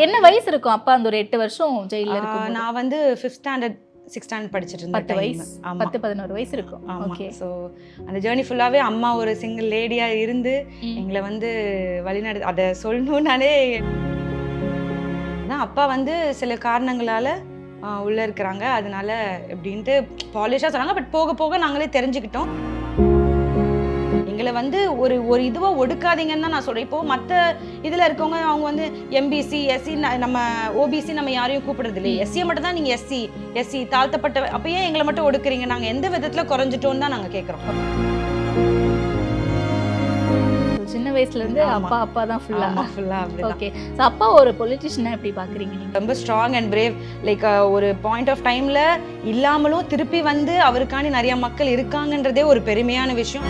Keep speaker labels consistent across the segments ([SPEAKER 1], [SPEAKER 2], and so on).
[SPEAKER 1] என்ன வயசு இருக்கும் அப்பா அந்த ஒரு 8 வருஷம் ஜெயில்ல இருக்கும்?
[SPEAKER 2] நான் வந்து 5th ஸ்டாண்டர்ட் 6th ஸ்டாண்டர்ட் படிச்சுட்டு இருந்த
[SPEAKER 1] 10
[SPEAKER 2] டைம்.
[SPEAKER 1] வயசு, 10 11 வயசு இருக்கும்.
[SPEAKER 2] ஆமா.
[SPEAKER 1] ஓகே.
[SPEAKER 2] ஸோ அந்த ஜேர்னி ஃபுல்லாவே அம்மா ஒரு சிங்கிள் லேடியா இருந்து எங்களை வந்து வழிநடத்து அதை சொல்லணும்னாலே அப்பா வந்து சில காரணங்களால உள்ள இருக்கிறாங்க, அதனால எப்படின்ட்டு பாலிஷா சொன்னாங்க. பட் போக போக நாங்களே தெரிஞ்சுக்கிட்டோம். எங்களை வந்து ஒரு இதுவா ஒடுக்காதீங்கன்னு தான் நான் சொல்றேன். இப்போ மற்ற இதுல இருக்கவங்க அவங்க வந்து எம்பிசி எஸ்சி, நம்ம ஓபிசி நம்ம யாரையும் கூப்பிடுறது இல்லை. எஸ்சியை மட்டும் தான் நீங்க எஸ்சி தாழ்த்தப்பட்ட, அப்ப ஏன் எங்களை மட்டும் ஒடுக்குறீங்க? நாங்க எந்த விதத்துல குறைஞ்சிட்டோம்னு தான் நாங்க கேட்கிறோம்.
[SPEAKER 1] சின்ன வயசுல இருந்து அப்பா தான் ஃபுல்லா. ஓகே. சோ அப்பா ஒரு பொலிட்டிஷியனா எப்படி பாக்குறீங்க நீங்க?
[SPEAKER 2] ரொம்ப ஸ்ட்ராங் அண்ட் பிரேவ். லைக் ஒரு பாயிண்ட் ஆஃப் டைம்ல இல்லாமலும் திருப்பி வந்து அவருக்காண்டி நிறைய மக்கள் இருக்காங்கன்றதே ஒரு பெருமையான விஷயம்.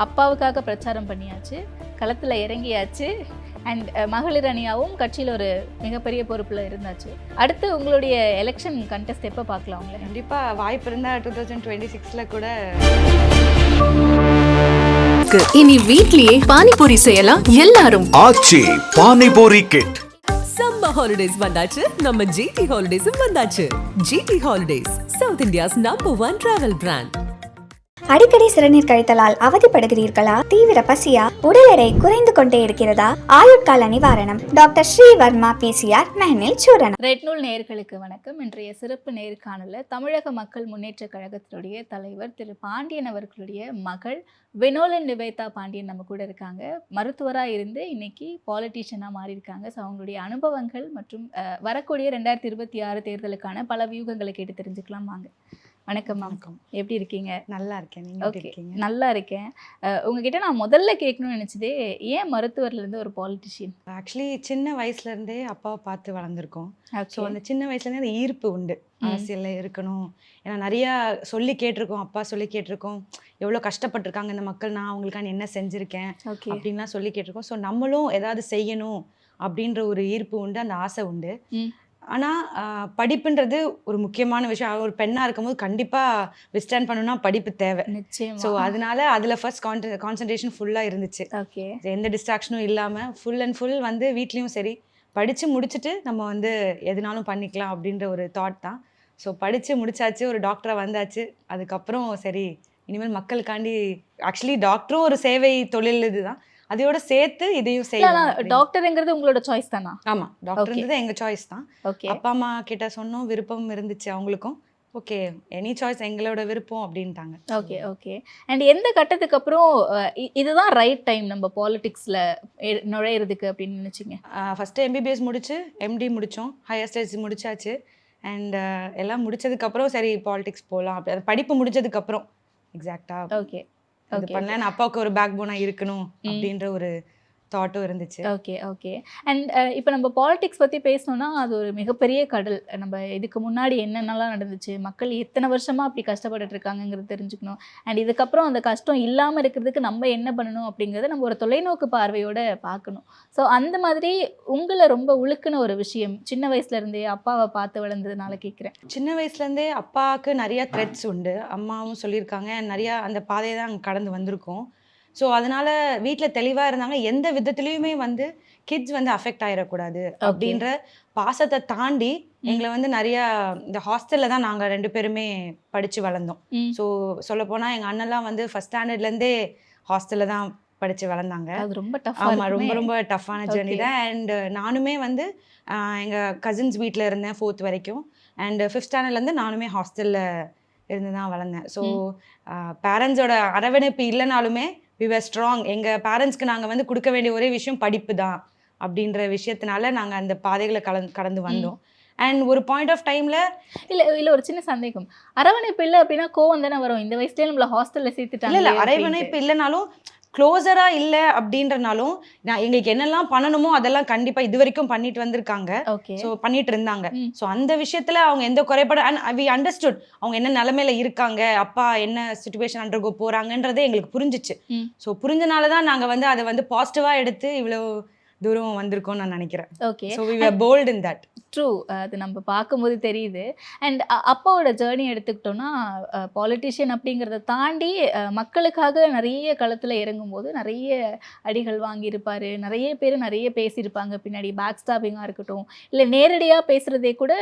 [SPEAKER 1] அப்பாவுக்காக பிரச்சாரம் பண்ணியாச்சு, களத்துல இறங்கியாச்சு, அண்ட் மகளிர் அணியாவும் கட்சியில் ஒரு மிகப்பெரிய பொறுப்புல இருந்தாச்சு. அடுத்து உங்களுடைய எலெக்ஷன் கண்டெஸ்ட் எப்போ பார்க்கலாம் உங்களை?
[SPEAKER 2] கண்டிப்பா வாய்ப்பு இருந்தா 2026ல கூட.
[SPEAKER 3] இனி வீட்லயே பானிபூரி செய்யலாம் எல்லாரும்.
[SPEAKER 4] Aachi panipuri kit.
[SPEAKER 5] Summer holidays வந்தாச்சு, நம்ம ஜிடி ஹாலிடேஸும் வந்தாச்சு. GT holidays, south India's #1 travel brand.
[SPEAKER 6] அடிக்கடி சிறுநீர் கழித்தலால் அவதிப்படுகிறீர்களா? தீவிர பசியா? உடல் எடை குறைந்து கொண்டே இருக்கிறதா? ஆயுட்கால நிவாரணம். டாக்டர் ஸ்ரீவர்மா பிசிஆர், மெஹனில் சூரணம்.
[SPEAKER 1] ரெட் நூல் நேயர்களுக்கு வணக்கம். இன்றைய சிறப்பு நேர்காணல தமிழக மக்கள் முன்னேற்ற கழகத்தினுடைய தலைவர் திரு பாண்டியன் அவர்களுடைய மகள் வினோலன் நிவேதா பாண்டியன் நம்ம கூட இருக்காங்க. மருத்துவராக இருந்து இன்னைக்கு பாலிட்டிஷியனாக மாறி இருக்காங்க. ஸோ அவங்களுடைய அனுபவங்கள் மற்றும் வரக்கூடிய 2026 தேர்தலுக்கான பல வியூகங்களை கேட்டு தெரிஞ்சுக்கலாம் வாங்க. வணக்கம் மேம், எப்படி இருக்கீங்க?
[SPEAKER 2] நல்லா இருக்கேன். நீங்க எப்படி இருக்கீங்க?
[SPEAKER 1] நல்லா இருக்கேன். உங்ககிட்ட நான் முதல்ல கேட்கணும்னு நினைச்சதே, ஏன் மருத்துவர்ல இருந்து ஒரு பாலிட்டிஷியன்?
[SPEAKER 2] ஆக்சுவலி சின்ன வயசுல இருந்தே அப்பாவை பார்த்து வளர்ந்துருக்கோம். ஸோ அந்த சின்ன வயசுல இருந்தே அந்த ஈர்ப்பு உண்டு, அரசியல்ல இருக்கணும். ஏன்னா நிறைய சொல்லி கேட்டிருக்கோம், அப்பா சொல்லி கேட்டிருக்கோம், எவ்வளோ கஷ்டப்பட்டிருக்காங்க இந்த மக்கள், நான் அவங்களுக்கான என்ன செஞ்சிருக்கேன் அப்படின்லாம் சொல்லி கேட்டிருக்கோம். ஸோ நம்மளும் ஏதாவது செய்யணும் அப்படின்ற ஒரு ஈர்ப்பு உண்டு, அந்த ஆசை உண்டு. ஆனால் படிப்புன்றது ஒரு முக்கியமான விஷயம். ஒரு பெண்ணாக இருக்கும்போது கண்டிப்பாக விஸ்டாண்ட் பண்ணணும்னா படிப்பு தேவை. ஸோ அதனால அதில் ஃபர்ஸ்ட் கான்சன்ட்ரேஷன் ஃபுல்லாக இருந்துச்சு. எந்த டிஸ்ட்ராக்ஷனும் இல்லாமல் ஃபுல் அண்ட் ஃபுல் வந்து வீட்லேயும் சரி படித்து முடிச்சுட்டு நம்ம வந்து எதுனாலும் பண்ணிக்கலாம் அப்படின்ற ஒரு தாட் தான். ஸோ படித்து முடிச்சாச்சு, ஒரு டாக்டராக வந்தாச்சு. அதுக்கப்புறம் சரி இனிமேல் மக்களுக்காண்டி, ஆக்சுவலி டாக்டரும் ஒரு சேவை தொழில் இதுதான், அதையோட சேர்த்து இதையும் செய்யலாம்.
[SPEAKER 1] டாக்டர்ங்கிறது உங்களோட சாய்ஸ் தானா?
[SPEAKER 2] ஆமா, டாக்டர்ங்கிறது எங்க சாய்ஸ் தான். அப்பா அம்மா கிட்ட சொன்னோம், விருப்பம் இருந்துச்சு அவங்களுக்கும். ஓகே, எனி சாய்ஸ் எங்களோட விருப்பம் அப்படின்ட்டாங்க.
[SPEAKER 1] Okay okay. அண்ட் எந்த கட்டத்துக்கு அப்புறம் இதுதான் ரைட் டைம் நம்ம பாலிடிக்ஸ்ல நுழையிறதுக்கு அப்படின்னு நினைச்சிங்க?
[SPEAKER 2] ஃபர்ஸ்ட் எம்பிபிஎஸ் முடிச்சு எம்டி முடித்தோம், ஹையர் ஸ்டடீஸ் முடிச்சாச்சு. அண்ட் எல்லாம் முடிச்சதுக்கப்புறம் சரி பாலிடிக்ஸ் போகலாம் அப்படி, அது படிப்பு முடிச்சதுக்கப்புறம் எக்ஸாக்டாக
[SPEAKER 1] ஓகே
[SPEAKER 2] அது பண்ணல. அப்பாவுக்கு ஒரு பேக் போனா இருக்கணும் அப்படின்ற ஒரு தாட்டும் இருந்துச்சு.
[SPEAKER 1] Okay okay. அண்ட் இப்போ நம்ம பாலிடிக்ஸ் பற்றி பேசணும்னா அது ஒரு மிகப்பெரிய கடல். நம்ம இதுக்கு முன்னாடி என்னென்னலாம் நடந்துச்சு, மக்கள் எத்தனை வருஷமாக அப்படி கஷ்டப்பட்டுட்டு இருக்காங்கிறது தெரிஞ்சுக்கணும். அண்ட் இதுக்கப்புறம் அந்த கஷ்டம் இல்லாமல் இருக்கிறதுக்கு நம்ம என்ன பண்ணணும் அப்படிங்கிறத நம்ம ஒரு தொலைநோக்கு பார்வையோடு பார்க்கணும். ஸோ அந்த மாதிரி உங்களை ரொம்ப உழுக்குன ஒரு விஷயம் சின்ன வயசுலேருந்தே அப்பாவை பார்த்து வளர்ந்ததுனால கேட்குறேன்.
[SPEAKER 2] சின்ன வயசுலேருந்தே அப்பாவுக்கு நிறையா த்ரெட்ஸ் உண்டு, அம்மாவும் சொல்லியிருக்காங்க. நிறையா அந்த பாதையை தான் அங்கே கடந்து வந்திருக்கோம். ஸோ அதனால வீட்டில் தெளிவாக இருந்தாங்க, எந்த விதத்துலேயுமே வந்து கிட்ஸ் வந்து அஃபெக்ட் ஆகிடக்கூடாது அப்படின்ற பாசத்தை தாண்டி எங்களை வந்து நிறையா இந்த ஹாஸ்டலில் தான் நாங்கள் 2 பேருமே படித்து வளர்ந்தோம். ஸோ சொல்லப்போனால் எங்கள் அண்ணெல்லாம் வந்து ஃபர்ஸ்ட் ஸ்டாண்டர்ட்லேருந்தே ஹாஸ்டலில் தான் படித்து வளர்ந்தாங்க.
[SPEAKER 1] அது ரொம்ப டஃப்.
[SPEAKER 2] ஆமாம், ரொம்ப ரொம்ப டஃப்பான ஜேர்னி தான். அண்ட் நானுமே வந்து எங்கள் கசின்ஸ் வீட்டில் இருந்தேன் 4th வரைக்கும். அண்ட் 5th ஸ்டாண்டர்ட்லேருந்து நானுமே ஹாஸ்டலில் இருந்து தான் வளர்ந்தேன். ஸோ பேரண்ட்ஸோட அரவணைப்பு இல்லைனாலுமே we were strong. எங்கள் பேரண்ட்ஸ்க்கு நாங்கள் வந்து கொடுக்க வேண்டிய ஒரே விஷயம் படிப்பு தான் அப்படின்ற விஷயத்தினால நாங்கள் அந்த பாதைகளை கடந்து வந்தோம். அண்ட் ஒரு பாயிண்ட் ஆஃப் டைமில்
[SPEAKER 1] இல்லை ஒரு சின்ன சந்தேகம், அரவணைப்பு இல்லை அப்படின்னா கோவம் தானே வரும். இந்த வயசுலேயே நம்மளை ஹாஸ்டலில் சேர்த்துட்டாங்க.
[SPEAKER 2] இல்லை அரவணைப்பு இல்லைனாலும் க்ளோஸராக இல்லை அப்படின்றனாலும் நான் எங்களுக்கு என்னெல்லாம் பண்ணணுமோ அதெல்லாம் கண்டிப்பாக இது வரைக்கும் பண்ணிட்டு வந்திருக்காங்க. ஸோ பண்ணிட்டு இருந்தாங்க. ஸோ அந்த விஷயத்தில் அவங்க எந்த குறைபாடு, அண்ட் வி அண்டர்ஸ்டுட் அவங்க என்ன நிலைமையில இருக்காங்க, அப்பா என்ன சுச்சுவேஷன் அண்டர்கோ போகிறாங்கன்றதே எங்களுக்கு புரிஞ்சிச்சு. ஸோ புரிஞ்சனால தான் நாங்கள் வந்து அதை வந்து பாசிட்டிவாக எடுத்து இவ்வளோ தூரம் வந்திருக்கோம்னு நான் நினைக்கிறேன்.
[SPEAKER 1] Okay.
[SPEAKER 2] So we were bold in that.
[SPEAKER 1] True. அது நம்ம பார்க்கும்போது தெரியுது. அண்ட் அப்பாவோட ஜேர்னி எடுத்துக்கிட்டோம்னா, பாலிட்டிஷியன் அப்படிங்கிறத தாண்டி மக்களுக்காக நிறைய களத்தில் இறங்கும்போது நிறைய அடிகள் வாங்கியிருப்பாரு. நிறைய பேர் நிறைய பேசியிருப்பாங்க பின்னாடி. பேக் ஸ்டாப்பிங்காக இருக்கட்டும், இல்லை நேரடியாக பேசுகிறதே கூட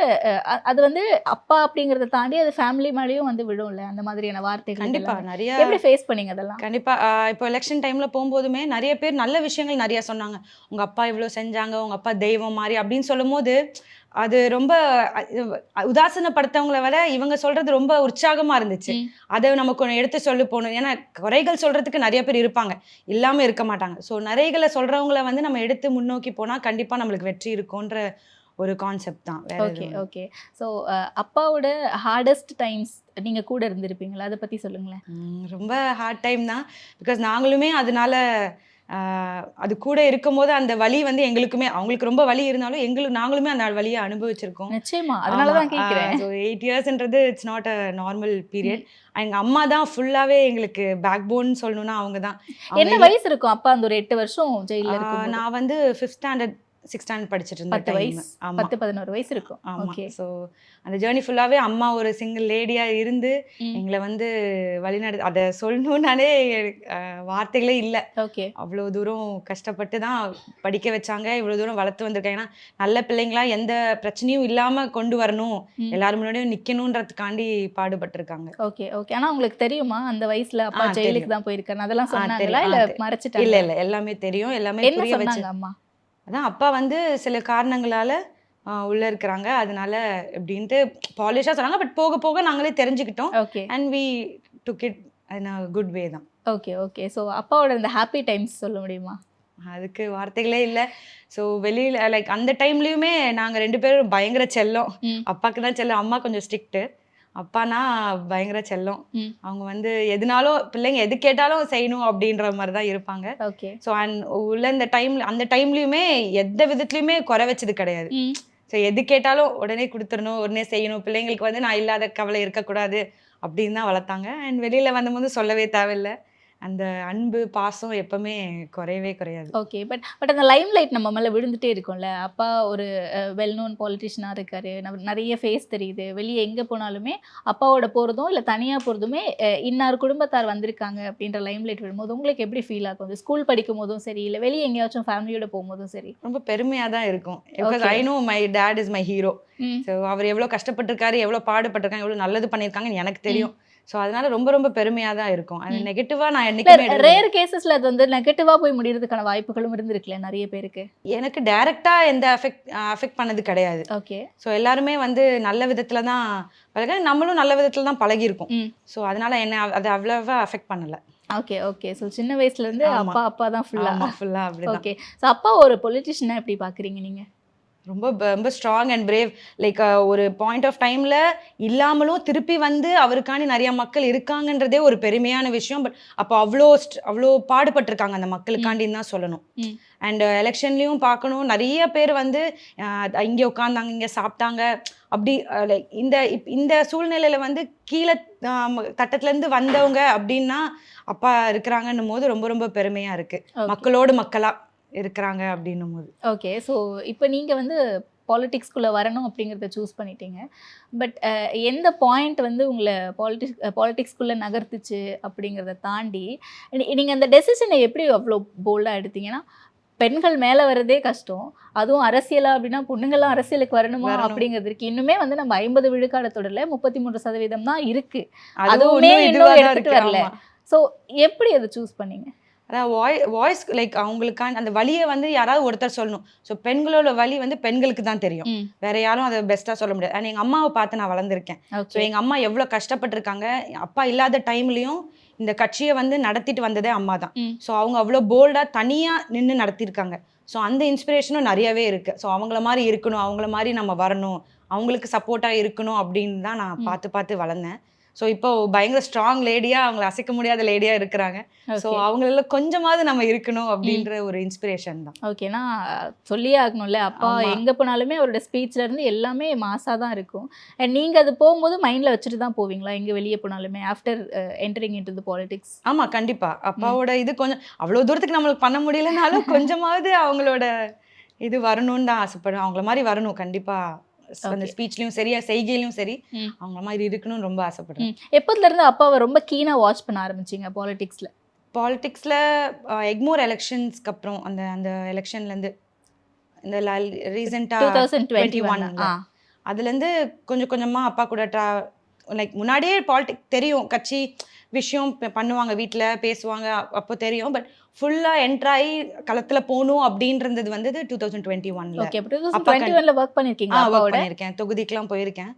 [SPEAKER 1] அது வந்து அப்பா அப்படிங்கிறத தாண்டி அது ஃபேமிலி மேலேயும் வந்து விழும்ல, அந்த மாதிரியான வார்த்தைகள்.
[SPEAKER 2] கண்டிப்பாக நிறைய
[SPEAKER 1] எப்படி ஃபேஸ் பண்ணீங்க அதெல்லாம்?
[SPEAKER 2] கண்டிப்பாக இப்போ எலெக்ஷன் டைமில் போகும்போதுமே நிறைய பேர் நல்ல விஷயங்கள் நிறைய சொன்னாங்க. உங்கள் அப்பா இவ்வளோ செஞ்சாங்க, உங்கள் அப்பா தெய்வம் மாதிரி அப்படின்னு சொல்லும் போது அது ரொம்ப உதாசனப்படுத்தவங்களை விட இவங்க சொல்றது ரொம்ப உற்சாகமா இருந்துச்சு. அதை நமக்கு ஒன்று எடுத்து சொல்லி போகணும். ஏன்னா குறைகள் சொல்றதுக்கு நிறைய பேர் இருப்பாங்க, இல்லாமல் இருக்க மாட்டாங்க. ஸோ நிறைகளை சொல்றவங்களை வந்து நம்ம எடுத்து முன்னோக்கி போனால் கண்டிப்பாக நம்மளுக்கு வெற்றி இருக்கும்ன்ற ஒரு கான்செப்ட் தான்.
[SPEAKER 1] Okay okay. ஸோ அப்பாவோட ஹார்டஸ்ட் டைம்ஸ் நீங்கள் கூட இருந்திருப்பீங்களா, அதை பற்றி சொல்லுங்களேன்.
[SPEAKER 2] ரொம்ப ஹார்ட் டைம் தான். பிகாஸ் நாங்களுமே அதனால அது கூட இருக்கும்போது அந்த வலி வந்து எங்களுக்குமே, அவங்களுக்கு ரொம்ப வலி இருந்தாலும் நாங்களுமே அந்த வலியை அனுபவிச்சிருக்கோம்.
[SPEAKER 1] நிச்சயமா, அதனால தான் கேட்குறேன்.
[SPEAKER 2] ஸோ 8 இயர்ஸ்ன்றது it's not a normal period. எங்கள் அம்மா தான் ஃபுல்லாகவே எங்களுக்கு பேக் போன் சொல்லணும்னா அவங்க தான்.
[SPEAKER 1] என்ன வயசு இருக்கும் அப்பா அந்த ஒரு 8 வருஷம் ஜெயிலில் இருக்கும்?
[SPEAKER 2] நான் வந்து 5th ஸ்டாண்டர்ட் 6th ஸ்டாண்டர்ட் படிச்சுட்டு இருந்தேன்.
[SPEAKER 1] 10 வயசு 10-11 வயசு இருக்கும்.
[SPEAKER 2] ஓகே. ஸோ அந்த ஜேர்னி ஃபுல்லாகவே அம்மா ஒரு சிங்கிள் லேடியாக இருந்து எங்களை வந்து வழிநடத்து, அதை சொல்லணுன்னாலே வார்த்தைகளே இல்லை.
[SPEAKER 1] ஓகே.
[SPEAKER 2] அவ்வளோ தூரம் கஷ்டப்பட்டு தான் படிக்க வச்சாங்க, இவ்வளோ தூரம் வளர்த்து வந்திருக்காங்க. ஏன்னா நல்ல பிள்ளைங்களா எந்த பிரச்சனையும் இல்லாமல் கொண்டு வரணும், எல்லாரும் முன்னாடியும் நிற்கணுன்றதுக்காண்டி பாடுபட்டிருக்காங்க.
[SPEAKER 1] Okay okay. ஆனால் உங்களுக்கு தெரியுமா அந்த வயசுல அப்பா ஜெயிலுக்கு தான் போயிருக்காரு, அதெல்லாம் சொன்னாங்களா இல்லை மறைச்சிட்டாங்க?
[SPEAKER 2] இல்லை இல்லை, எல்லாமே தெரியும், எல்லாமே புரிய வச்சு.
[SPEAKER 1] அம்மா
[SPEAKER 2] அதான் அப்பா வந்து சில காரணங்களால உள்ள இருக்கிறாங்க, அதனால எப்படின்ட்டு பாலிஷாக சொன்னாங்க. பட் போக போக நாங்களே தெரிஞ்சுக்கிட்டோம்.
[SPEAKER 1] Okay.
[SPEAKER 2] And we took it in a good way தான்.
[SPEAKER 1] Okay okay. ஸோ அப்பாவோட இந்த ஹாப்பி டைம்ஸ் சொல்ல முடியுமா?
[SPEAKER 2] அதுக்கு வார்த்தைகளே இல்லை. ஸோ வெளியில் லைக் அந்த டைம்லேயுமே நாங்கள் 2 பேரும் பயங்கர செல்லம். அப்பாவுக்கு தான் செல்லம், அம்மா கொஞ்சம் ஸ்ட்ரிக்ட்டு. அப்பானா பயங்கர செல்லம். அவங்க வந்து எதுனாலும் பிள்ளைங்க எது கேட்டாலும் செய்யணும் அப்படின்ற மாதிரி தான் இருப்பாங்க.
[SPEAKER 1] ஓகே.
[SPEAKER 2] ஸோ அண்ட் உள்ள அந்த டைம்லையுமே எந்த விதத்துலையுமே குறை வச்சது கிடையாது. ஸோ எது கேட்டாலும் உடனே கொடுத்துடணும், உடனே செய்யணும். பிள்ளைங்களுக்கு வந்து நான் இல்லாத கவலை இருக்கக்கூடாது அப்படின்னு தான் வளர்த்தாங்க. அண்ட் வெளியில் வந்தபோது சொல்லவே தேவையில்லை, அந்த அன்பு பாசம் எப்பவுமே குறையவே குறையாது.
[SPEAKER 1] ஓகே. பட் அந்த லைம் லைட் நம்ம மேலே விழுந்துட்டே இருக்கும்ல. அப்பா ஒரு வெல் நோன் பாலிட்டிஷியனாக இருக்காரு, நிறைய ஃபேஸ் தெரியுது. வெளியே எங்கே போனாலுமே அப்பாவோட போகிறதும் இல்லை தனியாக போகிறதுமே இன்னார் குடும்பத்தார் வந்திருக்காங்க அப்படின்ற லைம் லைட் விழும்போது உங்களுக்கு எப்படி ஃபீல் ஆகும்? ஸ்கூல் படிக்கும் போதும் சரி, இல்லை வெளியே எங்கேயாச்சும் ஃபேமிலியோட போகும்போதும் சரி?
[SPEAKER 2] ரொம்ப பெருமையாக தான் இருக்கும். Because I know my dad is my hero. So அவர் எவ்வளோ கஷ்டப்பட்டிருக்காரு, எவ்வளோ பாடுபட்டிருக்காங்க, எவ்வளோ நல்லது பண்ணியிருக்காங்கன்னு எனக்கு தெரியும். ஸோ அதனால ரொம்ப ரொம்ப பெருமையாக தான் இருக்கும். அது நெகட்டிவாக நான் என்னைக்குமே
[SPEAKER 1] ரேர் கேசஸ்ல அது வந்து நெகட்டிவாக போய் முடியறதுக்கான வாய்ப்புகளும் இருந்திருக்குல்ல நிறைய பேருக்கு.
[SPEAKER 2] எனக்கு டைரெக்டாக எந்த அஃபெக்ட் பண்ணது கிடையாது.
[SPEAKER 1] ஓகே.
[SPEAKER 2] ஸோ எல்லாருமே வந்து நல்ல விதத்தில் தான் பழக, நம்மளும் நல்ல விதத்தில் தான் பழகியிருக்கோம். ஸோ அதனால என்ன அது அவ்வளோவா அஃபெக்ட் பண்ணலை.
[SPEAKER 1] Okay okay. ஸோ சின்ன வயசுலேருந்து அப்பா தான் ஃபுல்லாக
[SPEAKER 2] அப்படி.
[SPEAKER 1] ஓகே. ஸோ அப்பா ஒரு பொலிட்டிஷியனாக எப்படி பார்க்குறீங்க நீங்கள்?
[SPEAKER 2] ரொம்ப ரொம்ப ஸ்ட்ராங் அண்ட் பிரேவ். லைக் ஒரு பாயிண்ட் ஆஃப் டைமில் இல்லாமலும் திருப்பி வந்து அவருக்காண்டி நிறைய மக்கள் இருக்காங்கன்றதே ஒரு பெருமையான விஷயம். பட் அப்போ அவ்வளோ பாடுபட்டிருக்காங்க அந்த மக்களுக்காண்டின்னு தான் சொல்லணும். அண்ட் எலெக்ஷன்லேயும் பார்க்கணும், நிறைய பேர் வந்து இங்கே உட்காந்தாங்க, இங்கே சாப்பிட்டாங்க. அப்படி லைக் இந்த சூழ்நிலையில் வந்து கீழே தட்டத்துலேருந்து வந்தவங்க அப்படின்னா அப்பா இருக்கிறாங்கன்னும் போது ரொம்ப ரொம்ப பெருமையாக இருக்குது, மக்களோடு மக்களாக இருக்கிறாங்க அப்படின்னும் போது.
[SPEAKER 1] ஓகே. ஸோ இப்போ நீங்கள் வந்து பாலிட்டிக்ஸ்குள்ளே வரணும் அப்படிங்கிறத சூஸ் பண்ணிட்டீங்க. பட் எந்த பாயிண்ட் வந்து உங்களை பாலிட்டிக்ஸ்குள்ளே நகர்த்துச்சு அப்படிங்கிறத தாண்டி நீங்கள் அந்த டெசிஷனை எப்படி அவ்வளோ போல்டாக எடுத்தீங்கன்னா, பெண்கள் மேலே வர்றதே கஷ்டம், அதுவும் அரசியலா அப்படின்னா பொண்ணுங்கள்லாம் அரசியலுக்கு வரணுமா அப்படிங்கிறதுக்கு இன்னுமே வந்து நம்ம 50 விழுக்காடு தொடரல, 33% தான் இருக்குது. அதுவுமே இன்னும் எடுத்துகிட்டு வரல. ஸோ எப்படி அதை சூஸ் பண்ணீங்க?
[SPEAKER 2] அதான் வாய்ஸ் லைக் அவங்களுக்கான அந்த வலியை வந்து யாராவது ஒருத்தர் சொல்லணும். ஸோ பெண்களோட வலி வந்து பெண்களுக்கு தான் தெரியும், வேற யாரும் அதை பெஸ்ட்டாக சொல்ல முடியாது. அண்ட் எங்கள் அம்மாவை பார்த்து நான் வளர்ந்துருக்கேன். ஸோ எங்கள் அம்மா எவ்வளோ கஷ்டப்பட்டிருக்காங்க, அப்பா இல்லாத டைம்லையும் இந்த கட்சியை வந்து நடத்திட்டு வந்ததே அம்மா தான். ஸோ அவங்க அவ்வளோ போல்டாக தனியாக நின்று நடத்தியிருக்காங்க. ஸோ அந்த இன்ஸ்பிரேஷனும் நிறையவே இருக்குது. ஸோ அவங்கள மாதிரி இருக்கணும், அவங்கள மாதிரி நம்ம வரணும், அவங்களுக்கு சப்போர்ட்டாக இருக்கணும் அப்படின்னு தான் நான் பார்த்து வளர்ந்தேன். ஸோ இப்போ பயங்கர ஸ்ட்ராங் லேடியாக அவங்கள அசைக்க முடியாத லேடியாக இருக்கிறாங்க. ஸோ
[SPEAKER 1] ஓகே
[SPEAKER 2] அவங்கள கொஞ்சமாவது நம்ம இருக்கணும் அப்படின்ற ஒரு இன்ஸ்பிரேஷன் தான்.
[SPEAKER 1] ஓகேனா சொல்லியே ஆகணும்ல, அப்பா
[SPEAKER 2] ஆமா.
[SPEAKER 1] எங்கே போனாலுமே அவரோட ஸ்பீச்ல இருந்து எல்லாமே மாசாக தான் இருக்கும். அண்ட் நீங்கள் அது போகும்போது மைண்டில் வச்சுட்டு தான் போவீங்களா எங்கே வெளியே போனாலுமே after entering into the politics?
[SPEAKER 2] ஆமாம், கண்டிப்பாக அப்பாவோட இது கொஞ்சம் அவ்வளோ தூரத்துக்கு நம்மளுக்கு பண்ண முடியலனாலும் கொஞ்சமாவது அவங்களோட இது வரணும்னு தான் ஆசைப்படுவேன். அவங்கள மாதிரி வரணும் கண்டிப்பாக. அந்த ஸ்பீச்லையும் சரி செய்கையிலும் சரி அவங்கள மாதிரி இருக்கணும்னு ரொம்ப ஆசைப்படுறேன்.
[SPEAKER 1] எப்போதுலேருந்து அப்பாவை ரொம்ப கீனாக வாட்ச் பண்ண ஆரம்பிச்சிங்க பாலிடிக்ஸில்?
[SPEAKER 2] பாலிடிக்ஸில் எக்மோர் எலெக்ஷன்ஸ்க்கு அப்புறம் அந்த அந்த எலெக்ஷன்லேருந்து இந்த ரீசெண்டாக
[SPEAKER 1] 2021
[SPEAKER 2] அதுலேருந்து கொஞ்சம் கொஞ்சமாக அப்பா கூட லைக் முன்னாடியே பாலிடிக்ஸ் தெரியும், கட்சி விஷயம் பண்ணுவாங்க, வீட்டில் பேசுவாங்க, அப்போ தெரியும். பட் ஃபுல்லாக என்ட்ராகி களத்தில் போகணும் அப்படின்றது வந்தது 2021.
[SPEAKER 1] ஓகே, 2021 ஒர்க் பண்ணியிருக்கீங்களா?
[SPEAKER 2] ஒர்க் பண்ணியிருக்கேன், தொகுதிக்கெலாம் போயிருக்கேன்.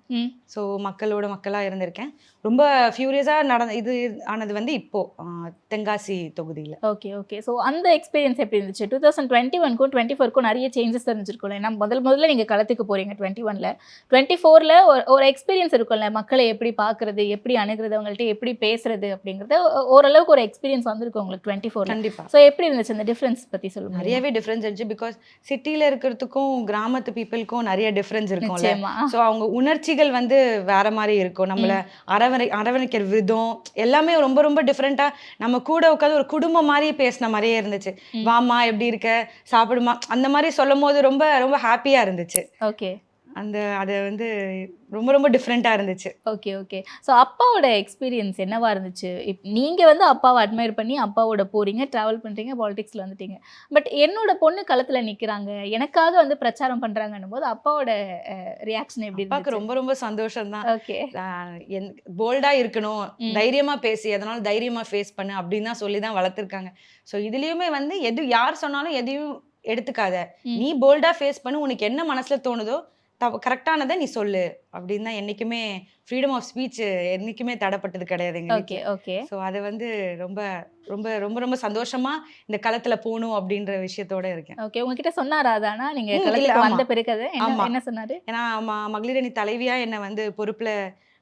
[SPEAKER 2] ஸோ மக்களோட மக்களாக இருந்திருக்கேன். ரொம்ப ஃபியூரியஸாக இது ஆனது வந்து இப்போது தென்காசி தொகுதியில்.
[SPEAKER 1] Okay okay. ஸோ அந்த எக்ஸ்பீரியன்ஸ் எப்படி இருந்துச்சு? 2021க்கும் 24க்கும் நிறைய சேஞ்சஸ் தெரிஞ்சிருக்கும்ல. ஏன்னா முதல்ல நீங்கள் களத்துக்கு போகிறீங்க 21ல். 24ல் ஒரு எக்ஸ்பீரியன்ஸ் இருக்கும்ல, மக்களை எப்படி பார்க்குறது, எப்படி அணுகிறது, அவங்கள்ட்ட எப்படி பேசுறது அப்படிங்கிறது ஓரளவுக்கு ஒரு எக்ஸ்பீரியன்ஸ் வந்திருக்கும் உங்களுக்கு 24ல்.
[SPEAKER 2] கண்டிப்பாக.
[SPEAKER 1] ஸோ எப்படி இருந்துச்சு அந்த டிஃப்ரென்ஸ் பற்றி சொல்லுங்க.
[SPEAKER 2] நிறையவே டிஃப்ரென்ஸ் இருந்துச்சு. பிகாஸ் சிட்டியில் இருக்கிறதுக்கும் கிராமத்து பீப்புளுக்கும் நிறைய டிஃப்ரென்ஸ் இருக்கும்ல. ஸோ அவங்க உணர்ச்சிகள் வந்து வேற மாதிரி இருக்கும். நம்மளை அரவணைக்கிற விதம் எல்லாமே ரொம்ப ரொம்ப டிஃப்ரெண்ட்டாக நம்ம கூட உட்காந்து ஒரு குடும்பம் மாதிரி பேசின மாதிரியே இருந்துச்சு. வாமா, எப்படி இருக்க, சாப்பிடுமா, அந்த மாதிரி சொல்லும் போது ரொம்ப ரொம்ப ஹாப்பியாக இருந்துச்சு.
[SPEAKER 1] ஓகே,
[SPEAKER 2] அது வந்து ரொம்ப ரொம்ப டிஃப்ரெண்ட்டாக இருந்துச்சு.
[SPEAKER 1] Okay okay. ஸோ அப்பாவோட எக்ஸ்பீரியன்ஸ் என்னவா இருந்துச்சு? நீங்கள் வந்து அப்பாவை அட்மையர் பண்ணி அப்பாவோட போகிறீங்க, ட்ராவல் பண்ணுறீங்க, பாலிடிக்ஸில் வந்துட்டீங்க. பட் என்னோட பொண்ணு களத்தில் நிற்கிறாங்க, எனக்காக வந்து பிரச்சாரம் பண்ணுறாங்கன்னும் போது அப்பாவோட ரியாக்ஷன் எப்படி
[SPEAKER 2] அப்பாவுக்கு
[SPEAKER 1] இருந்துச்சு?
[SPEAKER 2] ரொம்ப ரொம்ப சந்தோஷம் தான்.
[SPEAKER 1] ஓகே,
[SPEAKER 2] போல்டாக இருக்கணும், தைரியமாக பேசி எதனாலும் தைரியமாக ஃபேஸ் பண்ணு அப்படின்னு தான் சொல்லி தான் வளர்த்துருக்காங்க. ஸோ இதுலேயுமே வந்து யார் சொன்னாலும் எதையும் எடுத்துக்காத, நீ போல்டாக ஃபேஸ் பண்ணு, உனக்கு என்ன மனசில் தோணுதோ கரெக்டானதை நீ சொல்லு அப்படின்னு தான். என்றைக்குமே ஃப்ரீடம் ஆஃப் ஸ்பீச் என்றைக்குமே தடைப்பட்டது கிடையாது எங்களுக்கு.
[SPEAKER 1] ஓகே.
[SPEAKER 2] ஸோ அதை வந்து ரொம்ப ரொம்ப ரொம்ப ரொம்ப சந்தோஷமாக இந்த களத்தில் போகணும் அப்படின்ற விஷயத்தோட இருக்கேன்.
[SPEAKER 1] ஓகே, உங்ககிட்ட சொன்னாரா அதானா நீங்கள்
[SPEAKER 2] இல்ல,
[SPEAKER 1] களத்துக்கு
[SPEAKER 2] ஆமா.
[SPEAKER 1] வந்த பிறகு அது என்ன சொன்னார்?
[SPEAKER 2] ஏன்னா மகளிரணி தலைவியாக என்னை வந்து பொறுப்பில்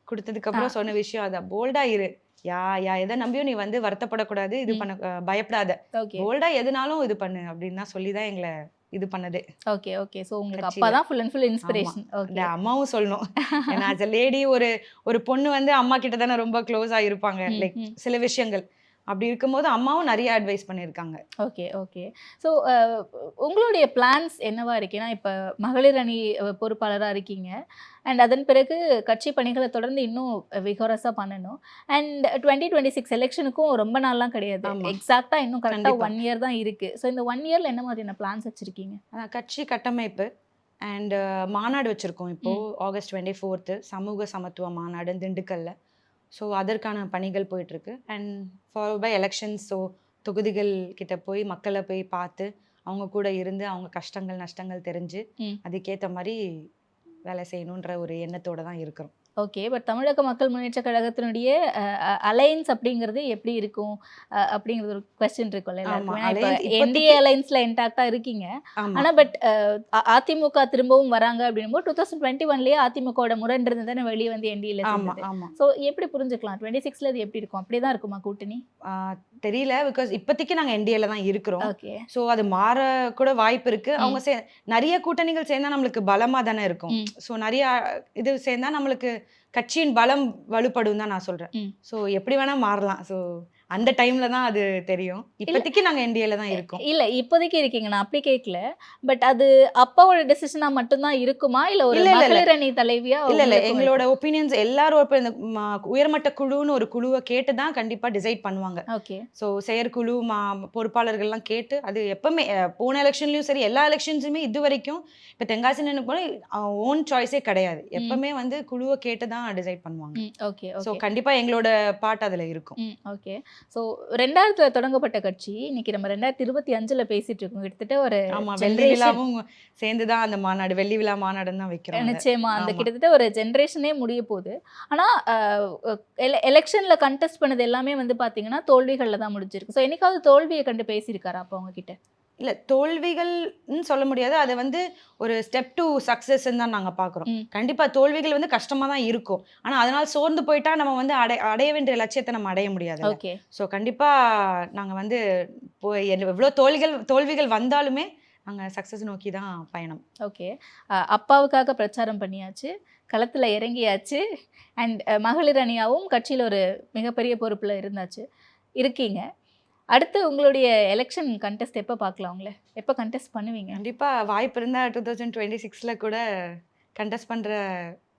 [SPEAKER 2] கொடுத்ததுக்கப்புறம் சொன்ன விஷயம் அதான், போல்டாக இரு, எதை நம்பியும் நீ வந்து வருத்தப்படக்கூடாது, இது பண்ண பயப்படாத, போல்டாக எதுனாலும் இது பண்ணு அப்படின்னு தான் சொல்லி தான் எங்களை இது பண்ணது.
[SPEAKER 1] Okay okay. ஸோ உங்களுக்கு அப்பா தான் full and full inspiration. Okay,
[SPEAKER 2] அம்மாவும் சொல்லணும். ஏன்னா ஆஸ் அ லேடி ஒரு பொண்ணு வந்து அம்மா கிட்ட தானே ரொம்ப க்ளோஸாக இருப்பாங்க. லைக் சில விஷயங்கள் அப்படி இருக்கும்போது அம்மாவும் நிறைய அட்வைஸ் பண்ணியிருக்காங்க.
[SPEAKER 1] Okay okay. ஸோ உங்களுடைய பிளான்ஸ் என்னவா இருக்கு? ஏன்னா இப்போ மகளிர் அணி பொறுப்பாளராக இருக்கீங்க, அண்ட் அதன் பிறகு கட்சி பணிகளை தொடர்ந்து இன்னும் விகோரஸாக பண்ணணும். அண்ட் 2026 எலெக்ஷனுக்கும் ரொம்ப நாள்லாம் கிடையாது, எக்ஸாக்டாக இன்னும் கரெக்டாக 1 இயர் தான் இருக்குது. ஸோ இந்த 1 இயரில் என்ன மாதிரியான பிளான்ஸ் வச்சுருக்கீங்க?
[SPEAKER 2] கட்சி கட்டமைப்பு அண்ட் மாநாடு வச்சுருக்கோம் இப்போது ஆகஸ்ட் 24 சமூக சமத்துவ மாநாடு திண்டுக்கல்ல. ஸோ அதற்கான பணிகள் போயிட்டுருக்கு. And follow by elections. So தொகுதிகள் கிட்ட போய் மக்களை போய் பார்த்து அவங்க கூட இருந்து அவங்க கஷ்டங்கள் நஷ்டங்கள் தெரிஞ்சு அதுக்கேற்ற மாதிரி வேலை செய்யணுன்ற ஒரு எண்ணத்தோடு தான் இருக்கிறோம்.
[SPEAKER 1] ஓகே, பட் தமிழக மக்கள் முன்னேற்ற கழகத்தினுடைய அலையன்ஸ் அப்படிங்கிறது எப்படி இருக்கும் அப்படிங்கிறது ஒரு கொஸ்டின் இருக்கும்ல. என்டிஏ அலைன்ஸ்ல இன்டாக்டா இருக்கீங்க, ஆனா பட் அதிமுக திரும்பவும் வராங்க அப்படின்னும் 2021லயே அதிமுகவோட முரண்றது தானே வெளியே வந்து என்டிஏல சேர்ந்தது. ஸோ எப்படி புரிஞ்சுக்கலாம் 26ல இது எப்படி இருக்கும்? அப்படியே தான் இருக்குமா கூட்டணி?
[SPEAKER 2] தெரியல, பிகாஸ் இப்போதைக்கு நாங்கள் என்டிஏல தான் இருக்கிறோம். ஸோ அது மாற கூட வாய்ப்பு இருக்கு. அவங்க நிறைய கூட்டணிகள் சேர்ந்தா நம்மளுக்கு பலமா தானே இருக்கும். ஸோ நிறைய இது சேர்ந்தா நம்மளுக்கு கட்சியின் பலம் வலுப்படும் தான் நான் சொல்றேன். ஸோ எப்படி வேணா மாறலாம். ஸோ அந்த டைம்ல தான் அது தெரியும். இப்போதைக்கு நாங்கள் என்டிஏல தான் இருக்கோம்.
[SPEAKER 1] இல்லை இப்போதைக்கு இருக்கீங்க, நான் அப்படி கேட்கல. பட் அது அப்பாவோட டெசிஷனா மட்டும்தான் இருக்குமா, இல்லை ஒரு மகளிர் அணி தலைவியா?
[SPEAKER 2] இல்லை, எங்களோட ஒப்பீனியன்ஸ் எல்லாரும் இந்த உயர்மட்ட குழுன்னு ஒரு குழுவை கேட்டு தான் கண்டிப்பாக டிசைட் பண்ணுவாங்க.
[SPEAKER 1] ஓகே.
[SPEAKER 2] ஸோ செயற்குழு பொறுப்பாளர்கள்லாம் கேட்டு அது எப்பவுமே போன எலெக்ஷன்லையும் சரி எல்லா எலெக்ஷன்ஸுமே இது வரைக்கும் இப்போ தென்காசி நின்று போல ஓன் சாய்ஸே கிடையாது. எப்பவுமே வந்து குழுவை கேட்டு தான் டிசைட் பண்ணுவாங்க.
[SPEAKER 1] ஓகே.
[SPEAKER 2] ஸோ கண்டிப்பாக எங்களோட பாட்டு அதில் இருக்கும்.
[SPEAKER 1] ஓகே. ஸோ 2000ல் தொடங்கப்பட்ட கட்சி இன்னைக்கு நம்ம 2025ல் பேசிட்டு இருக்கோம். கிட்டத்தட்ட ஒரு
[SPEAKER 2] வெள்ளி விழாவும் சேர்ந்து தான் அந்த மாநாடு, வெள்ளி விழா மாநாடுன்னு தான் வைக்கிறோம்.
[SPEAKER 1] நிச்சயமா அந்த கிட்டத்தட்ட ஒரு ஜென்ரேஷனே முடிய போகுது. ஆனால் எலெக்ஷன்ல கண்டெஸ்ட் பண்ணது எல்லாமே வந்து பார்த்தீங்கன்னா தோல்விகளில் தான் முடிஞ்சிருக்கு. ஸோ என்னைக்காவது தோல்வியை கண்டு பேசியிருக்காரா அப்போ உங்ககிட்ட?
[SPEAKER 2] இல்ல தோல்விகள்னு சொல்ல முடியாது. அது வந்து ஒரு ஸ்டெப் டு சக்சஸ்ன்னு தான் நாங்க பார்க்குறோம்.
[SPEAKER 1] ம்.
[SPEAKER 2] கண்டிப்பா தோல்விகள் வந்து கஷ்டமா தான் இருக்கும். ஆனா அதனால சோர்ந்து போயிட்டா நம்ம வந்து அடைய வேண்டிய லட்சியத்த நம்ம அடைய முடியாதுல்ல.
[SPEAKER 1] ஓகே.
[SPEAKER 2] ஸோ கண்டிப்பா நாங்க வந்து இப்போ எவ்வளோ தோல்விகள் வந்தாலுமே நாங்க சக்சஸ் நோக்கி தான் பயணம்.
[SPEAKER 1] ஓகே. அப்பாவுக்காக பிரச்சாரம் பண்ணியாச்சு. களத்துல இறங்கியாச்சு. அண்ட் மகளிர் அணியாவும் கட்சியில ஒரு மிகப்பெரிய பொறுப்புல இருக்கீங்க. அடுத்து உங்களுடைய எலெக்ஷன் கண்டெஸ்ட் எப்ப பார்க்கலாம் உங்கள? எப்ப கண்டெஸ்ட் பண்ணுவீங்க?
[SPEAKER 2] கண்டிப்பா வாய்ப்பு இருந்தா 2026ல கூட கண்டெஸ்ட் பண்ற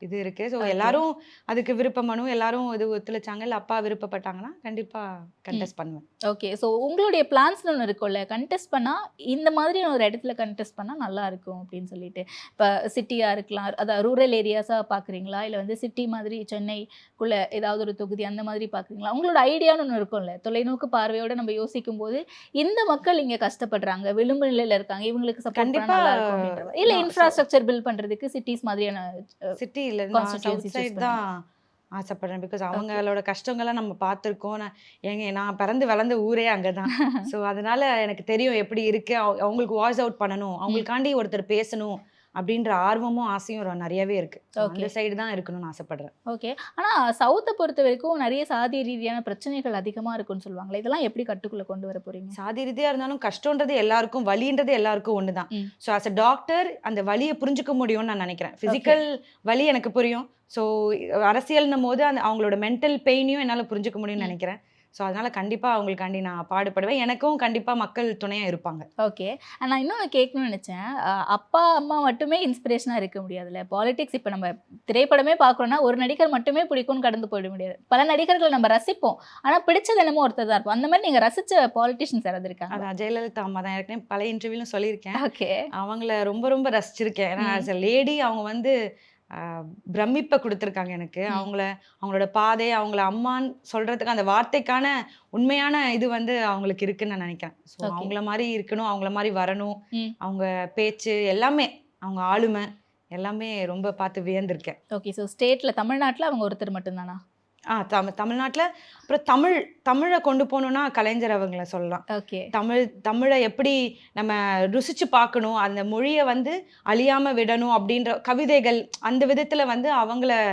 [SPEAKER 2] இது இருக்கு. So
[SPEAKER 1] okay.
[SPEAKER 2] எல்லாரும் அதுக்கு விருப்ப மனு எல்லாரும் இது ஒத்துழைச்சாங்க. இல்ல அப்பா விருப்பப்பட்டாங்கன்னா கண்டிப்பா கண்டெஸ்ட் பண்ணுவேன்.
[SPEAKER 1] ஓகே. ஸோ உங்களுடைய பிளான்ஸ்னு ஒண்ணு இருக்கும்ல. கண்டெஸ்ட் பண்ணா, இந்த மாதிரியான ஒரு இடத்துல கண்டெஸ்ட் பண்ணா நல்லா இருக்கும் அப்படின்னு சொல்லிட்டு. இப்ப சிட்டியா இருக்கலாம். அதான் ரூரல் ஏரியாஸா பார்க்குறீங்களா? இல்ல வந்து சிட்டி மாதிரி சென்னைக்குள்ள ஏதாவது ஒரு தொகுதி அந்த மாதிரி பார்க்குறீங்களா? உங்களோட ஐடியான்னு ஒண்ணு இருக்கும்ல. தொலைநோக்கு பார்வையோட நம்ம யோசிக்கும்போது, இந்த மக்கள் இங்க கஷ்டப்படுறாங்க, விளிம்பு நிலையில இருக்காங்க. இவங்களுக்கு சப்போர்ட் பண்ணா
[SPEAKER 2] கண்டிப்பா
[SPEAKER 1] நல்லா இருக்கும் அப்படின்ற மாதிரி. இல்ல
[SPEAKER 2] நான்
[SPEAKER 1] இன்ஃப்ராஸ்ட்ரக்சர் பில்ட் பண்றதுக்கு சிட்டிஸ் மாதிரியான
[SPEAKER 2] சிட்டி இல்ல நான்
[SPEAKER 1] கான்ஸ்டிட்யூன்சி
[SPEAKER 2] சவுத் சைடு தான் ஆசைப்படுறேன். பிகாஸ் அவங்களோட கஷ்டங்கள்லாம் நம்ம பார்த்துருக்கோம். நான் பிறந்து வளர்ந்த ஊரே அங்கதான். ஸோ அதனால எனக்கு தெரியும் எப்படி இருக்கு. அவங்களுக்கு வாய்ஸ் அவுட் பண்ணணும், அவங்களுக்காண்டி ஒருத்தர் பேசணும் அப்படின்ற ஆர்வமும் ஆசையும் நிறையவே இருக்கு. So
[SPEAKER 1] okay.
[SPEAKER 2] அந்த சைடு தான் இருக்கணும்னு ஆசைப்படுறேன்.
[SPEAKER 1] ஓகே. ஆனா சவுத்த பொறுத்த வரைக்கும் நிறைய சாதி ரீதியான பிரச்சனைகள் அதிகமா இருக்குன்னு சொல்லுவாங்களே. இதெல்லாம் எப்படி கட்டுக்குள்ள கொண்டு வர போறீங்க?
[SPEAKER 2] சாதி ரீதியா இருந்தாலும் கஷ்டம்ன்றது எல்லாருக்கும், வலின்றது எல்லாருக்கும் ஒண்ணுதான்.
[SPEAKER 1] ம்.
[SPEAKER 2] ஸோ ஆஸ் அ டாக்டர் அந்த வலியை புரிஞ்சுக்க முடியும்னு நான் நினைக்கிறேன். பிசிக்கல் வலி எனக்கு புரியும். ஸோ அரசியல்னும் போது அவங்களோட மென்டல் பெயினையும் என்னால் புரிஞ்சுக்க முடியும்னு நினைக்கிறேன். ஸோ அதனால கண்டிப்பா அவங்களுக்காண்டி நான் பாடுபடுவேன். எனக்கும் கண்டிப்பா மக்கள் துணையா இருப்பாங்க.
[SPEAKER 1] ஓகே. நான் இன்னொன்று கேட்கணும்னு நினச்சேன். அப்பா அம்மா மட்டுமே இன்ஸ்பிரேஷனாக இருக்க முடியாதுல்ல. பாலிடிக்ஸ் இப்போ நம்ம திரைப்படமே பார்க்குறோன்னா ஒரு நடிகர் மட்டுமே பிடிக்கும்னு கடந்து போயிட முடியாது. பல நடிகர்களை நம்ம ரசிப்போம். ஆனால் பிடிச்சது என்னமோ ஒருத்தர் தான் இருப்போம். அந்த மாதிரி நீங்கள் ரசித்த பாலிட்டிஷியன்ஸ் யாராவது இருக்காங்க?
[SPEAKER 2] அதான் ஜெயலலிதா அம்மா தான். ஏற்கனவே பல இன்டர்வியூலும் சொல்லியிருக்கேன்.
[SPEAKER 1] ஓகே.
[SPEAKER 2] அவங்கள ரொம்ப ரொம்ப ரசிச்சிருக்கேன். ஏன்னா ஆஸ் அ லேடி அவங்க வந்து பிரமிப்பை கொடுத்துருக்காங்க எனக்கு. அவங்களோட பாதை, அவங்கள அம்மான்னு சொல்றதுக்கு அந்த வார்த்தைக்கான உண்மையான இது வந்து அவங்களுக்கு இருக்குன்னு நான் நினைக்கிறேன். So
[SPEAKER 1] Okay.
[SPEAKER 2] அவங்கள மாதிரி இருக்கணும், அவங்கள மாதிரி வரணும்.
[SPEAKER 1] ம்.
[SPEAKER 2] அவங்க பேச்சு எல்லாமே, அவங்க ஆளுமை எல்லாமே ரொம்ப பார்த்து வியந்திருக்கேன்.
[SPEAKER 1] ஓகே. ஸோ ஸ்டேட்டில் தமிழ்நாட்டில் அவங்க ஒருத்தர் மட்டும்தானா?
[SPEAKER 2] தமிழ்நாட்டில் அப்புறம் தமிழை கொண்டு போகணுன்னா கலைஞர் அவங்கள சொல்லலாம்.
[SPEAKER 1] ஓகே.
[SPEAKER 2] தமிழை எப்படி நம்ம ருசிச்சு பார்க்கணும், அந்த மொழியை வந்து அழியாம விடணும் அப்படின்ற கவிதைகள் அந்த விதத்துல வந்து அவங்கள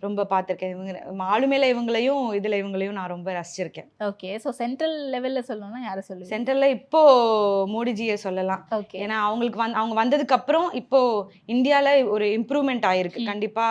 [SPEAKER 2] ரொம்ப பார்த்துருக்கேன். ஆளுமையில இவங்களையும் நான் ரொம்ப ரசிச்சிருக்கேன்.
[SPEAKER 1] ஓகே. ஸோ சென்ட்ரல் லெவலில் சொல்லணும்னா யாரை சொல்லுவீங்க?
[SPEAKER 2] சென்ட்ரல்ல இப்போ மோடிஜியை சொல்லலாம்.
[SPEAKER 1] ஓகே.
[SPEAKER 2] ஏன்னா அவங்களுக்கு அவங்க வந்ததுக்கு அப்புறம் இப்போ இந்தியால ஒரு இம்ப்ரூவ்மெண்ட் ஆயிருக்கு. கண்டிப்பா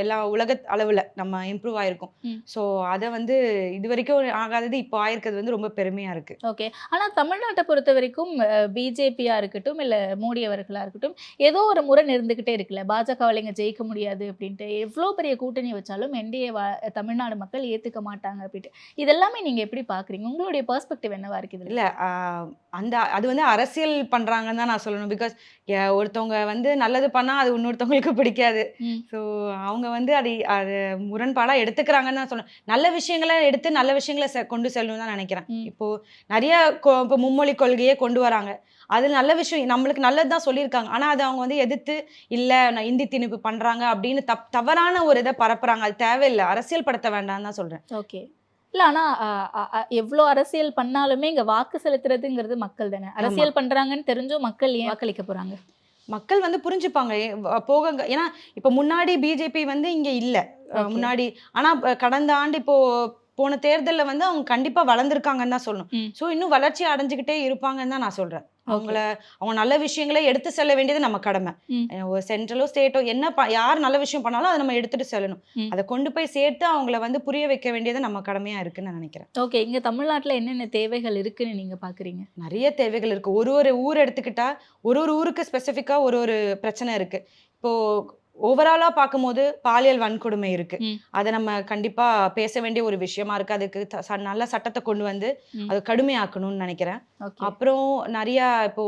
[SPEAKER 2] எல்லா உலக அளவுல நம்ம இம்ப்ரூவ் ஆயிருக்கும்.
[SPEAKER 1] ம்.
[SPEAKER 2] ஸோ அதை வந்து இது வரைக்கும் ஆகாதது இப்போ ஆயிருக்கிறது வந்து ரொம்ப பெருமையா இருக்கு.
[SPEAKER 1] ஓகே. ஆனால் தமிழ்நாட்டை பொறுத்த வரைக்கும் பிஜேபியாக இருக்கட்டும் இல்லை மோடி அவர்களாக இருக்கட்டும் ஏதோ ஒரு முரண் இருந்துக்கிட்டே இருக்குல்ல. பாஜகவால் இங்கே ஜெயிக்க முடியாது அப்படின்ட்டு எவ்வளோ பெரிய கூட்டணி வச்சாலும் என்டிஏ தமிழ்நாடு மக்கள் ஏற்றுக்க மாட்டாங்க அப்படின்ட்டு. இதெல்லாமே நீங்கள் எப்படி பார்க்குறீங்க? உங்களுடைய பெர்ஸ்பெக்டிவ் என்னவா இருக்குது?
[SPEAKER 2] இல்ல அது வந்து அரசியல் பண்றாங்கன்னு தான் நான் சொல்லணும். பிகாஸ் ஒருத்தவங்க வந்து நல்லது பண்ணா அது இன்னொருத்தவங்களுக்கு பிடிக்காது.
[SPEAKER 1] ம்.
[SPEAKER 2] ஸோ அவங்க வந்து அது முரண்பாடா எடுத்துக்கிறாங்கன்னு தான் சொல்லணும். நல்ல விஷயங்களை எடுத்து நல்ல விஷயங்களை கொண்டு செல்லணும்னு தான் நினைக்கிறேன்.
[SPEAKER 1] ம்.
[SPEAKER 2] இப்போ நிறைய இப்போ மும்மொழி கொள்கையே கொண்டு வராங்க. அது நல்ல விஷயம், நம்மளுக்கு நல்லது தான் சொல்லியிருக்காங்க. ஆனா அது அவங்க வந்து எதிர்த்து இல்ல நான் இந்தி திணிப்பு பண்றாங்க அப்படின்னு தவறான ஒரு இதை பரப்புறாங்க. அது தேவையில்லை, அரசியல் படுத்த வேண்டாம்னு தான் சொல்றேன்.
[SPEAKER 1] ஓகே. இல்லை ஆனால் எவ்வளோ அரசியல் பண்ணாலுமே இங்கே வாக்கு செலுத்துறதுங்கிறது மக்கள் தானே. அரசியல் பண்ணுறாங்கன்னு தெரிஞ்சும் மக்கள் ஏன் வாக்களிக்க போகிறாங்க?
[SPEAKER 2] மக்கள் வந்து புரிஞ்சுப்பாங்க. ஏன்னா இப்ப முன்னாடி பிஜேபி வந்து இங்க இல்ல. முன்னாடி ஆனா கடந்த ஆண்டு போன தேர்தல்ல வந்து அவங்க கண்டிப்பா வளர்ந்துருக்காங்கன்னு தான் சொல்லணும்.
[SPEAKER 1] ம்.
[SPEAKER 2] ஸோ இன்னும் வளர்ச்சி அடைஞ்சுக்கிட்டே இருப்பாங்கன்னு தான் நான் சொல்றேன். அவங்க நல்ல விஷயங்களை எடுத்து செல்ல வேண்டியது நம்ம கடமை.
[SPEAKER 1] ம்.
[SPEAKER 2] சென்ட்ரலோ ஸ்டேட்டோ யார் நல்ல விஷயம் பண்ணாலும் அதை நம்ம எடுத்துட்டு செல்லணும்.
[SPEAKER 1] ம்.
[SPEAKER 2] அதை கொண்டு போய் சேர்த்து அவங்கள வந்து புரிய வைக்க வேண்டியது நம்ம கடமையா இருக்குன்னு நான் நினைக்கிறேன்.
[SPEAKER 1] ஓகே. இங்கே தமிழ்நாட்டில் என்னென்ன தேவைகள் இருக்குன்னு நீங்கள் பார்க்குறீங்க?
[SPEAKER 2] நிறைய தேவைகள் இருக்கு. ஒரு ஊர் எடுத்துக்கிட்டா ஒரு ஊருக்கு ஸ்பெசிஃபிக்கா ஒரு பிரச்சனை இருக்கு. இப்போ ஓவராலா பார்க்கும்போது பாலியல் வன்கொடுமை இருக்கு.
[SPEAKER 1] ம்.
[SPEAKER 2] அதை நம்ம கண்டிப்பா பேச வேண்டிய ஒரு விஷயமா இருக்கு. அதுக்கு நல்ல சட்டத்தை கொண்டு வந்து
[SPEAKER 1] ம்.
[SPEAKER 2] அது கடுமையாக்கணும்னு நினைக்கிறேன்.
[SPEAKER 1] ஓகே.
[SPEAKER 2] அப்புறம் நிறைய இப்போ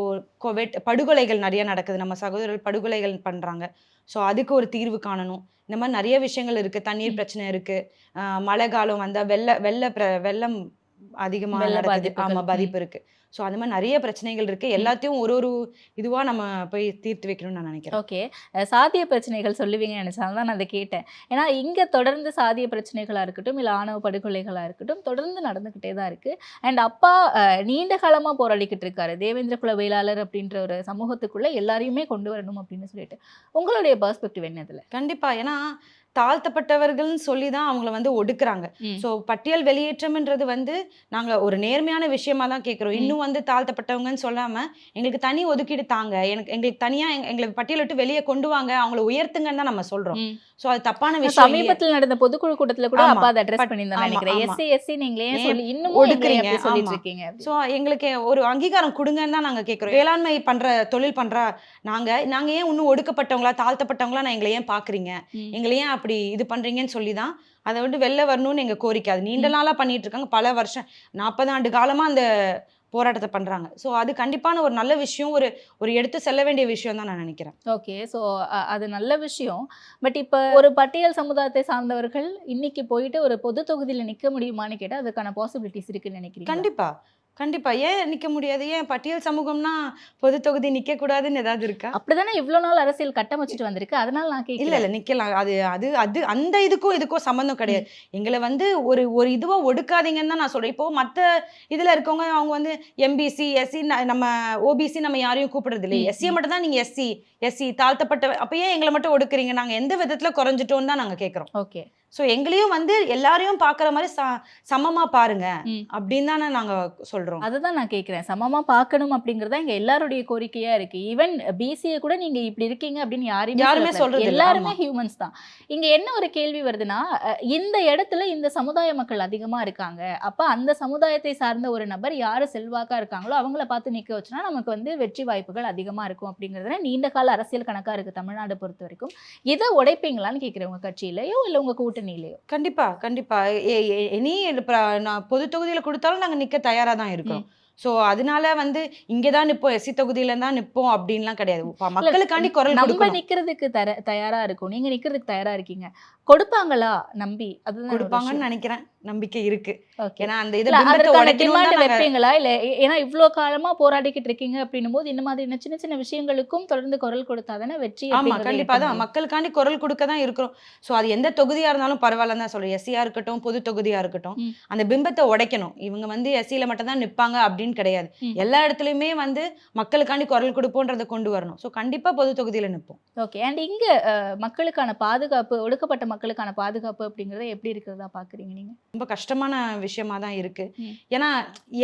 [SPEAKER 2] படுகொலைகள் நிறைய நடக்குது. நம்ம சகோதரர்கள் படுகொலைகள் பண்றாங்க. ஸோ அதுக்கு ஒரு தீர்வு காணணும். இந்த மாதிரி நிறைய விஷயங்கள் இருக்கு. தண்ணீர் பிரச்சனை இருக்கு. மழை காலம் வந்தா வெள்ளம் அதிகமா
[SPEAKER 1] வெள்ள
[SPEAKER 2] நடக்குது.
[SPEAKER 1] பாதிப்புகள்.
[SPEAKER 2] ஆமா, பாதிப்பு இருக்கு. ஸோ அது மாதிரி நிறைய பிரச்சனைகள் இருக்குது. எல்லாத்தையும் ஒரு ஒரு இதுவாக நம்ம போய் தீர்த்து வைக்கணும்னு நான் நினைக்கிறேன்.
[SPEAKER 1] ஓகே, சாதிய பிரச்சனைகள் சொல்லுவீங்கன்னு நினச்சாலும் தான் நான் அதை கேட்டேன். ஏன்னா இங்கே தொடர்ந்து சாதிய பிரச்சனைகளாக இருக்கட்டும், இல்லை ஆணவ படுகொலைகளாக இருக்கட்டும், தொடர்ந்து நடந்துக்கிட்டே தான் இருக்குது. அண்ட் அப்பா நீண்ட காலமாக போராடிக்கிட்டு இருக்காரு. தேவேந்திர குல வேளாளர் அப்படின்ற ஒரு சமூகத்துக்குள்ளே எல்லாரையுமே கொண்டு வரணும் அப்படின்னு சொல்லிட்டு. உங்களுடைய பெர்ஸ்பெக்டிவ் என்ன இதில்?
[SPEAKER 2] கண்டிப்பாக. ஏன்னா தாழ்த்தப்பட்டவர்கள்னு சொல்லி தான் அவங்கள வந்து ஒடுக்குறாங்க. ஸோ பட்டியல் வெளியேற்றம்ன்றது வந்து நாங்கள் ஒரு நேர்மையான விஷயமா தான் கேட்குறோம். இன்னும் வந்து தாழ்த்தப்பட்டவங்கன்னு சொல்லாமல் எங்களுக்கு தனி ஒதுக்கீடு தாங்க, எங்களுக்கு தனியாக எங்களை பட்டியல் விட்டு வெளியே கொண்டு வாங்க, அவங்கள உயர்த்துங்கன்னு தான் நம்ம சொல்கிறோம். ஸோ அது தப்பான விஷயம்.
[SPEAKER 1] சமீபத்தில் நடந்த பொதுக்குழு கூட்டத்தில் கூட அப்பா அதை அட்ரஸ் பண்ணியிருந்தாங்க நினைக்கிறேன். எஸ்சி நீங்களே சொல்லி இன்னும்
[SPEAKER 2] ஒடுக்குறீங்க
[SPEAKER 1] சொல்லிட்டு இருக்கீங்க.
[SPEAKER 2] ஸோ எங்களுக்கு ஒரு அங்கீகாரம் கொடுங்கன்னு தான் நாங்கள் கேட்குறோம். வேளாண்மை தொழில் பண்ற நாங்கள் ஏன் இன்னும் ஒடுக்கப்பட்டவங்களா தாழ்த்தப்பட்டவங்களா நான் எங்களை ஏன் பார்க்குறீங்க, எங்களை ஏன் அப்படி இது பண்றீங்கன்னு சொல்லி தான் அதை வந்து வெளில வரணும்னு எங்க கோரிக்கை. அது நீண்ட நாளா பண்ணிட்டு இருக்காங்க, பல வருஷம் 40 ஆண்டு காலமா அந்த போராட்டத்தை பண்றாங்க. ஸோ அது கண்டிப்பான ஒரு நல்ல விஷயம், ஒரு எடுத்து செல்ல வேண்டிய விஷயம் தான் நான் நினைக்கிறேன்.
[SPEAKER 1] ஓகே, ஸோ அது நல்ல விஷயம். பட் இப்போ ஒரு பட்டியல் சமுதாயத்தை சார்ந்தவர்கள் இன்னைக்கு போயிட்டு ஒரு பொது தொகுதியில் நிற்க முடியுமான்னு கேட்டால் அதுக்கான பாசிபிலிட்டிஸ் இருக்குன்னு நினைக்கிறீங்க?
[SPEAKER 2] கண்டிப்பா கண்டிப்பா. ஏன் நிக்க முடியாது? ஏன் பட்டியல் சமூகம்னா பொது தொகுதி நிக்க கூடாதுன்னு ஏதாவது இருக்கா?
[SPEAKER 1] அப்படிதானே இவ்வளவு நாள் அரசியல் கட்டமைச்சிட்டு வந்திருக்கு. அதனால நான் கேட்கல.
[SPEAKER 2] இல்ல நிக்கலாம். அது அந்த இதுக்கும் சம்பந்தம் கிடையாது. எங்களை வந்து ஒரு இதுவா ஒடுக்காதீங்கன்னு தான் நான் சொல்றேன். இப்போ மத்த இதுல இருக்கவங்க அவங்க வந்து எம்பிசி எஸ்சி நம்ம ஓபிசி நம்ம யாரையும் கூப்பிடுறது இல்லை. எஸ்சியை மட்டும் தான் நீங்க எஸ்சி தாழ்த்தப்பட்ட, அப்ப ஏன் எங்களை மட்டும் ஒடுக்குறீங்க? நாங்க எந்த விதத்துல குறைஞ்சிட்டோம்னு தான் நாங்க கேட்கிறோம்.
[SPEAKER 1] ஓகே,
[SPEAKER 2] ஸோ எங்களையும் வந்து எல்லாரையும் பார்க்குற மாதிரி சமமா பாருங்க அப்படின்னு தானே நாங்க சொல்றோம்.
[SPEAKER 1] அதுதான் நான் கேட்குறேன். சமமா பார்க்கணும் அப்படிங்கிறதா எங்க எல்லாருடைய கோரிக்கையா இருக்கு. ஈவன் பிசிஏ கூட நீங்க இப்படி இருக்கீங்க அப்படின்னு யாருமே சொல்றது, எல்லாருமே ஹியூமன்ஸ் தான். இங்க என்ன ஒரு கேள்வி வருதுன்னா, இந்த இடத்துல இந்த சமுதாய மக்கள் அதிகமா இருக்காங்க. அப்ப அந்த சமுதாயத்தை சார்ந்த ஒரு நபர் யாரு செல்வாக்கா இருக்காங்களோ அவங்கள பார்த்து நிக்க வச்சுனா நமக்கு வந்து வெற்றி வாய்ப்புகள் அதிகமா இருக்கும் அப்படிங்கிறதுல நீண்ட கால அரசியல் கணக்கா இருக்கு தமிழ்நாடு பொறுத்த வரைக்கும். இதை உடைப்பீங்களான்னு கேட்குறேன், உங்க கட்சியிலயோ இல்ல உங்க கூட்டணியிலயோ?
[SPEAKER 2] கண்டிப்பா நான் பொது தொகுதியில கொடுத்தாலும் நாங்க நிக்க தயாரா தான் இருக்கோம். ஸோ அதனால வந்து இங்கே தான் நிற்போம், எஸ்சி தொகுதியில தான் நிற்போம் அப்படின்லாம் கிடையாது. மக்களுக்காண்டி குரல்
[SPEAKER 1] நம்ம நிக்கிறதுக்கு தயாரா இருக்கும். நீங்க நிக்கிறதுக்கு தயாரா இருக்கீங்க. கொடுப்பாங்களா நம்பி? அது
[SPEAKER 2] கொடுப்பாங்கன்னு நினைக்கிறேன், நம்பிக்கை இருக்கு. ஏன்னா அந்த
[SPEAKER 1] வைப்பீங்களா இல்ல? ஏன்னா இவ்வளவு காலமா போராடிக்கிட்டு இருக்கீங்க அப்படின்னும் போது இந்த மாதிரி சின்ன சின்ன விஷயங்களுக்கும் தொடர்ந்து குரல் கொடுத்தாதானே வெற்றி.
[SPEAKER 2] ஆமா கண்டிப்பா தான் மக்களுக்காண்டி குரல் கொடுக்க தான் இருக்கிறோம். ஸோ அது எந்த தொகுதியா இருந்தாலும் பரவாயில்ல தான் சொல்றேன். எஸ்சியா இருக்கட்டும் பொது தொகுதியா இருக்கட்டும், அந்த பிம்பத்தை உடைக்கணும். இவங்க வந்து எஸ்சியில மட்டும் தான் நிற்பாங்க அப்படின்னு கிடையாது. எல்லா இடத்துலயுமே வந்து மக்களுக்காண்டி குரல் கொடுப்போன்றதை கொண்டு வரணும். ஸோ கண்டிப்பா பொது தொகுதியில நிற்போம்.
[SPEAKER 1] ஓகே, அண்ட் இங்க மக்களுக்கான பாதுகாப்பு, ஒடுக்கப்பட்ட மக்களுக்கான பாதுகாப்பு அப்படிங்கறத எப்படி இருக்கிறதா பாக்குறீங்க நீங்க?
[SPEAKER 2] ரொம்ப கஷ்டமான விஷயமா தான் இருக்கு. ஏன்னா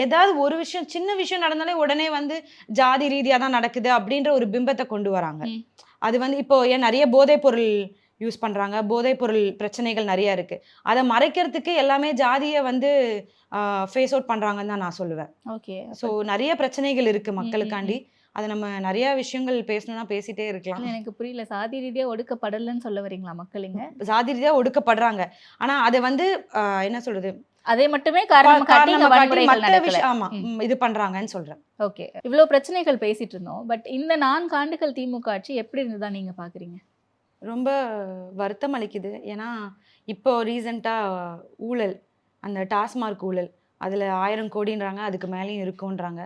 [SPEAKER 2] ஏதாவது ஒரு விஷயம், சின்ன விஷயம் நடந்தாலே உடனே வந்து ஜாதி ரீதியா தான் நடக்குது அப்படின்ற ஒரு பிம்பத்தை கொண்டு வராங்க. அது வந்து இப்போ ஏன் நிறைய போதைப் பொருள் யூஸ் பண்றாங்க, போதைப் பொருள் பிரச்சனைகள் நிறைய இருக்கு. அதை மறைக்கிறதுக்கு எல்லாமே ஜாதியை வந்து ஃபேஸ் அவுட் பண்றாங்கன்னு தான் நான் சொல்லுவேன். ஓகே, ஸோ நிறைய பிரச்சனைகள் இருக்கு மக்களுக்காண்டி. அது நம்ம நிறைய விஷயங்கள் பேசணும்னா பேசிட்டே இருக்கலாம்.
[SPEAKER 1] எனக்கு புரியல, சாதி ரீதியா ஒடுக்கப்படலன்னு சொல்ல வரீங்களா? மக்களுங்க சாதி
[SPEAKER 2] ரீதியா ஒடுக்கப்படுறாங்க, ஆனா அதை வந்து என்ன சொல்றது,
[SPEAKER 1] அதே மட்டுமே காரணமா காட்டி
[SPEAKER 2] ஆமா இது பண்றாங்கன்னு சொல்றேன்.
[SPEAKER 1] ஓகே, இவ்வளவு பிரச்சனைகள் பேசிட்டு இருந்தோம். பட் இந்த 4 ஆண்டுகள் திமுக ஆட்சி எப்படி இருந்ததா நீங்க பாக்குறீங்க?
[SPEAKER 2] ரொம்ப வருத்தம் அளிக்குது. ஏன்னா இப்போ ரீசெண்டாக ஊழல், அந்த டாஸ்மார்க் ஊழல், அதில் 1000 கோடின்றாங்க, அதுக்கு மேலேயும் இருக்குன்றாங்க.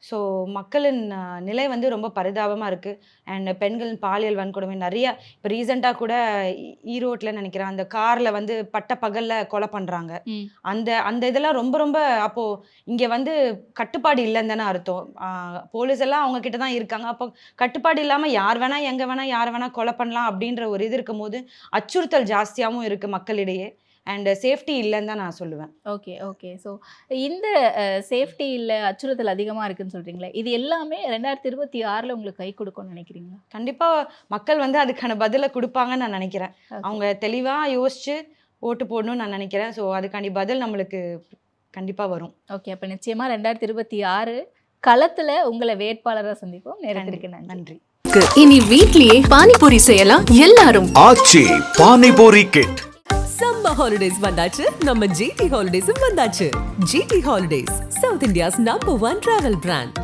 [SPEAKER 2] ஸோ மக்களின் நிலை வந்து ரொம்ப பரிதாபமாக இருக்குது. அண்ட் பெண்களின் பாலியல் வன்கொடுமை நிறையா. இப்போ ரீசெண்டாக கூட ஈரோட்டில் நினைக்கிறேன், அந்த காரில் வந்து பட்ட பகலில் கொலை பண்ணுறாங்க. அந்த இதெல்லாம் ரொம்ப ரொம்ப அப்போது இங்கே வந்து கட்டுப்பாடு இல்லைன்னு தானே அர்த்தம். போலீஸ் எல்லாம் அவங்க கிட்ட தான் இருக்காங்க. அப்போ கட்டுப்பாடு இல்லாமல் யார் வேணால் எங்கே வேணால் யார் வேணால் கொலை பண்ணலாம் அப்படின்ற ஒரு இது இருக்கும் போது அச்சுறுத்தல் ஜாஸ்தியாகவும் இருக்குது மக்களிடையே. அண்ட் சேஃப்டி இல்லைன்னு தான் நான் சொல்லுவேன்.
[SPEAKER 1] ஓகே ஓகே, ஸோ இந்த சேஃப்டி இல்லை, அச்சுறுத்தல் அதிகமாக இருக்குன்னு சொல்கிறீங்களே, இது எல்லாமே 2026 உங்களுக்கு கை கொடுக்கும்னு நினைக்கிறீங்களா?
[SPEAKER 2] கண்டிப்பாக மக்கள் வந்து அதுக்கான பதிலை கொடுப்பாங்கன்னு நான் நினைக்கிறேன். அவங்க தெளிவாக யோசிச்சு ஓட்டு போடணும்னு நான் நினைக்கிறேன். ஸோ அதுக்காண்டி பதில் நம்மளுக்கு கண்டிப்பாக வரும்.
[SPEAKER 1] ஓகே, அப்போ நிச்சயமாக 2026 களத்தில் உங்களை வேட்பாளராக சந்திப்போம். நேரத்திற்கு நன்றி.
[SPEAKER 3] இனி வீட்லயே பானிபூரி செய்யலாம் எல்லாரும்.
[SPEAKER 4] Aachi panipuri kit.
[SPEAKER 5] Summer holidays வந்தாச்சு, நம்ம ஜிடி ஹாலிடேஸும் வந்தாச்சு. GT holidays, south India's number 1 travel brand.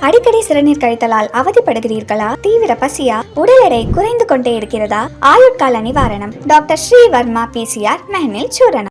[SPEAKER 6] அடிக்கடி சிறுநீர் கழித்தலால் அவதிப்படுகிறீர்களா? தீவிர பசியா? உடல் எடை குறைந்து கொண்டே இருக்கிறதா? ஆயுட்கால நிவாரணம் டாக்டர் ஸ்ரீவர்மா PCR நயனில் சூரணம்.